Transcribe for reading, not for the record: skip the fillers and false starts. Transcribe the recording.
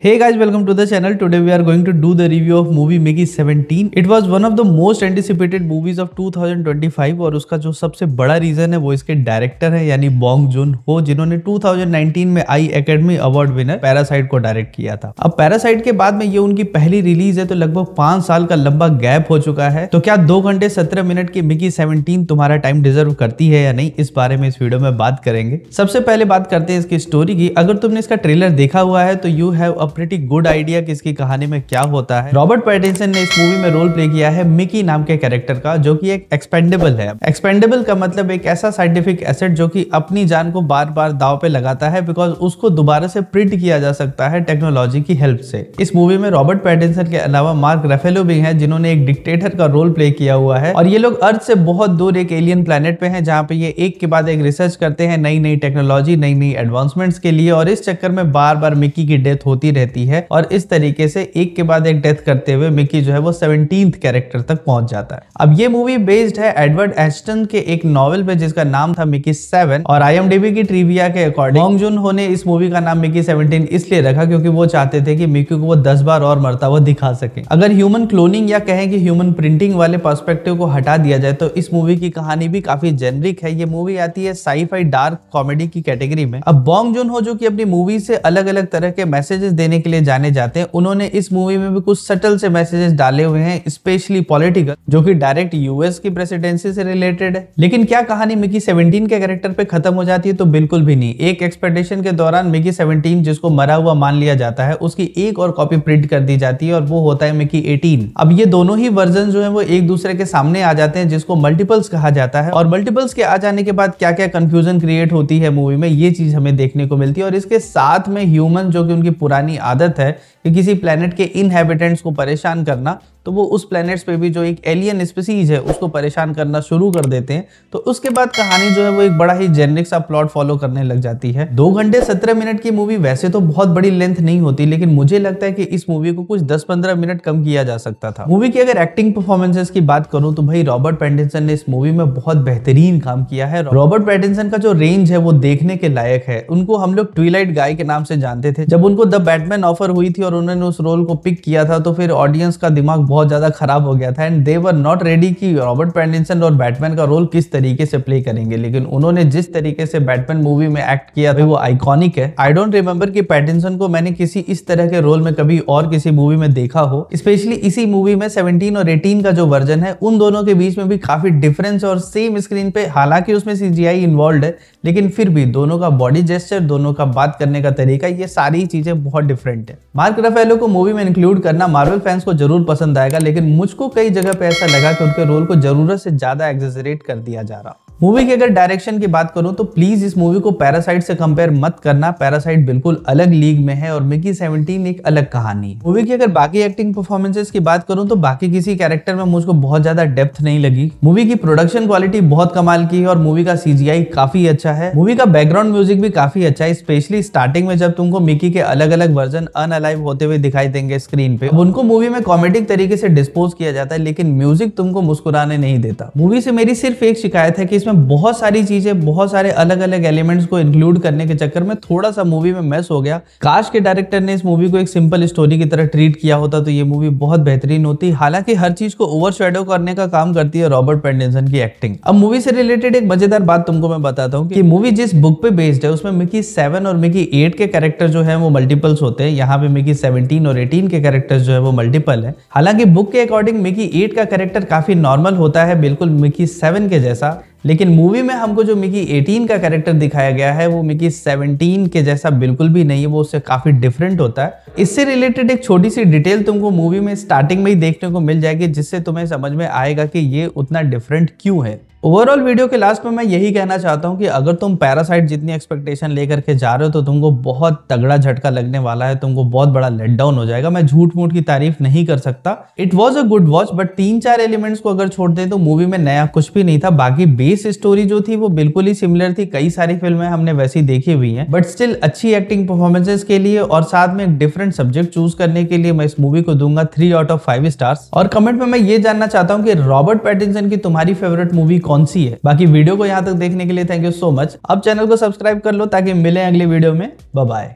Hey guys, welcome to the channel. Today we are going to do the review of movie Mickey 17. It was one of the most anticipated movies of 2025 और उसका जो सबसे बड़ा reason है वो इसके director है यानी बॉन्ग जून हो, जिन्होंने 2019 में आई एकेडमी अवार्ड विनर पैरासाइट को डायरेक्ट किया था। अब पैरासाइट के बाद में ये उनकी पहली रिलीज है, तो लगभग 5 साल का लंबा गैप हो चुका है। तो क्या 2 घंटे 17 मिनट की मिकी 17 तुम्हारा टाइम डिजर्व करती है या नहीं, इस बारे में इस वीडियो में बात करेंगे। सबसे पहले बात करते हैं इसकी स्टोरी की। अगर तुमने इसका ट्रेलर देखा हुआ है तो you have pretty good idea कि इसकी कहानी में क्या होता है। रॉबर्ट पैटिंसन ने इस मूवी में रोल प्ले किया है मिकी नाम के कैरेक्टर का, जो कि एक एक्सपेंडेबल है। एक्सपेंडेबल का मतलब एक ऐसा साइंटिफिक एसेट जो कि अपनी जान को बार बार दांव पे लगाता है, बिकॉज उसको दोबारा से प्रिंट किया जा सकता है टेक्नोलॉजी की हेल्प से। इस मूवी में रॉबर्ट पैटिंसन के अलावा मार्क रफेलो भी है, जिन्होंने एक डिक्टेटर का रोल प्ले किया हुआ है। और ये लोग अर्थ से बहुत दूर एक एलियन प्लेनेट पे हैं, जहां पे ये एक के बाद एक रिसर्च करते हैं नई नई टेक्नोलॉजी, नई नई एडवांसमेंट्स के लिए। और इस चक्कर में बार बार मिकी की डेथ होती रहती है और इस तरीके से एक के बाद एक डेथ करते हुए मिकी जो है वो 17th कैरेक्टर तक पहुंच जाता है। अब ये मूवी बेस्ड है एडवर्ड एस्टन के एक नॉवेल पे जिसका नाम था मिकी 7। और IMDb की ट्रिविया के अकॉर्डिंग बॉन्ग जून ने इस मूवी का नाम मिकी 17 इसलिए रखा क्योंकि वो चाहते थे कि मिकी को वो 10 बार और मरता हुआ दिखा सके। अगर ह्यूमन क्लोनिंग या कहें कि ह्यूमन प्रिंटिंग वाले पर्सपेक्टिव को हटा दिया जाए तो इस मूवी की कहानी भी काफी जेनरिक है। ये मूवी आती है साई-फाई डार्क कॉमेडी की कैटेगरी में। अब बॉन्ग जून जो कि अपनी मूवी से अलग अलग तरह के मैसेजेस देने के लिए जाने जाते हैं, उन्होंने इस मूवी में भी कुछ सटल से मैसेजेस डाले हुए हैं, स्पेशली पॉलिटिकल, जो कि डायरेक्ट यूएस की प्रेसिडेंसी से रिलेटेड है। लेकिन क्या कहानी मिकी 17 के कैरेक्टर पे खत्म हो जाती है? तो बिल्कुल भी नहीं। एक एक्सपेडिशन के दौरान मिकी 17 जिसको मरा हुआ मान लिया जाता है, उसकी एक और कॉपी प्रिंट कर दी जाती है और वो होता है मिकी 18। अब ये दोनों ही वर्जन जो है वो एक दूसरे के सामने आ जाते हैं, जिसको मल्टीपल्स कहा जाता है। और मल्टीपल्स के आ जाने के बाद क्या क्या कंफ्यूजन क्रिएट होती है मूवी में, ये चीज हमें देखने को मिलती है। और इसके साथ में ह्यूमन, जो कि उनकी पुरानी आदत है कि किसी प्लेनेट के इनहैबिटेंट्स को परेशान करना, तो वो उस प्लेनेट्स पे भी जो एक एलियन स्पीसीज है उसको परेशान करना शुरू कर देते हैं। तो उसके बाद कहानी जो है वो एक बड़ा ही जेनरिक सा प्लॉट फॉलो करने लग जाती है। 2 घंटे 17 मिनट की मूवी वैसे तो बहुत बड़ी लेंथ नहीं होती, लेकिन मुझे लगता है कि इस मूवी को कुछ 10-15 मिनट कम किया जा सकता था। मूवी की अगर एक्टिंग परफॉर्मेंसेस की बात करूं तो भाई रॉबर्ट पैटिंसन ने इस मूवी में बहुत बेहतरीन काम किया है। रॉबर्ट पैटिंसन का जो रेंज है वो देखने के लायक है। उनको हम लोग ट्विलाइट गाय के नाम से जानते थे। जब उनको द बैटमैन ऑफर हुई थी और उन्होंने उस रोल को पिक किया था, तो फिर ऑडियंस का दिमाग बहुत ज्यादा खराब हो गया था and they were not ready कि रॉबर्ट पैटिंसन और बैटमैन का रोल किस तरीके से प्ले करेंगे। लेकिन उन्होंने जिस तरीके से बैटमैन मूवी में एक्ट किया था वो आइकॉनिक है। आई डोंट रिमेंबर कि पैटिंसन को मैंने किसी इस तरह के रोल में कभी और किसी मूवी में देखा हो। स्पेशली इसी मूवी में 17 और 18 का जो वर्जन है, उन दोनों के बीच में भी काफी डिफरेंस है। और सेम स्क्रीन पे, हालांकि उसमें CGI इन्वॉल्व है, लेकिन फिर भी दोनों का बॉडी जेस्चर, दोनों का बात करने का तरीका, ये सारी चीजें बहुत डिफरेंट है। मार्क रफेलो को मूवी में इंक्लूड करना मार्वल फैंस को जरूर पसंद आएगा, लेकिन मुझको कई जगह पे ऐसा लगा कि उनके रोल को जरूरत से ज्यादा एग्जैजरेट कर दिया जा रहा। मूवी की अगर डायरेक्शन की बात करूं तो प्लीज इस मूवी को पैरासाइट से कंपेयर मत करना। पैरासाइट बिल्कुल अलग लीग में है और मिकी 17 एक अलग कहानी है। मूवी की अगर बाकी एक्टिंग परफॉर्मेंसेस की बात करूं तो बाकी किसी कैरेक्टर में मुझको बहुत ज्यादा डेप्थ नहीं लगी। मूवी की प्रोडक्शन क्वालिटी बहुत कमाल की है और मूवी का CGI काफी अच्छा है। मूवी का बैकग्राउंड म्यूजिक भी काफी अच्छा है, स्पेशली स्टार्टिंग में जब तुमको मिकी के अलग अलग वर्जन अनअलाइव होते हुए दिखाई देंगे स्क्रीन पे। उनको मूवी में कॉमेडिक तरीके से डिस्पोज किया जाता है, लेकिन म्यूजिक तुमको मुस्कुराने नहीं देता। मूवी से मेरी सिर्फ एक शिकायत है कि इसमें बहुत सारी चीजें, बहुत सारे अलग अलग एलिमेंट्स को इंक्लूड करने के चक्कर में थोड़ा सा मूवी में मैस हो गया। काश के डायरेक्टर ने इस मूवी को एक सिंपल स्टोरी की तरह ट्रीट किया होता तो ये मूवी बहुत बेहतरीन होती। हालांकि हर चीज को ओवरशैडो करने का काम करती है रॉबर्ट पैटिंसन की एक्टिंग। अब मूवी से रिलेटेड एक मजेदार बात तुमको मैं बताता हूँ कि मूवी जिस बुक पे बेस्ड है उसमें मिकी 7 और मिकी 8 के कैरेक्टर जो है वो मल्टीपल्स होते हैं। यहाँ पे मिकी 17 और 18 के कैरेक्टर्स जो है वो मल्टीपल है। हालांकि बुक के अकॉर्डिंग मिकी 8 का कैरेक्टर काफी नॉर्मल होता है, बिल्कुल मिकी 7 के जैसा। लेकिन मूवी में हमको जो मिकी 18 का कैरेक्टर दिखाया गया है वो मिकी 17 के जैसा बिल्कुल भी नहीं है, वो उससे काफी डिफरेंट होता है। इससे रिलेटेड एक छोटी सी डिटेल तुमको मूवी में स्टार्टिंग में ही देखने को मिल जाएगी, जिससे तुम्हें समझ में आएगा कि ये उतना डिफरेंट क्यों है। ओवरऑल वीडियो के लास्ट में मैं यही कहना चाहता हूं कि अगर तुम पैरासाइट जितनी एक्सपेक्टेशन लेकर के जा रहे हो तो तुमको बहुत तगड़ा झटका लगने वाला है, तुमको बहुत बड़ा लेट डाउन हो जाएगा। मैं झूठ मूठ की तारीफ नहीं कर सकता। It was a good watch, but 3-4 elements को अगर छोड़ दें तो मूवी में नया कुछ भी नहीं था। बाकी बेस स्टोरी जो थी वो बिल्कुल ही सिमिलर थी, कई सारी फिल्में हमने वैसी देखी हुई हैं। बट स्टिल अच्छी एक्टिंग परफॉर्मेंसेस के लिए और साथ में एक डिफरेंट सब्जेक्ट चूज करने के लिए मैं इस मूवी को दूंगा 3 आउट ऑफ 5 स्टार्स। और कमेंट में मैं ये जानना चाहता हूँ कि रॉबर्ट पैटिंसन की तुम्हारी फेवरेट मूवी कौन सी है। बाकी वीडियो को यहाँ तक देखने के लिए थैंक यू सो मच। अब चैनल को सब्सक्राइब कर लो ताकि मिले अगले वीडियो में। Bye bye.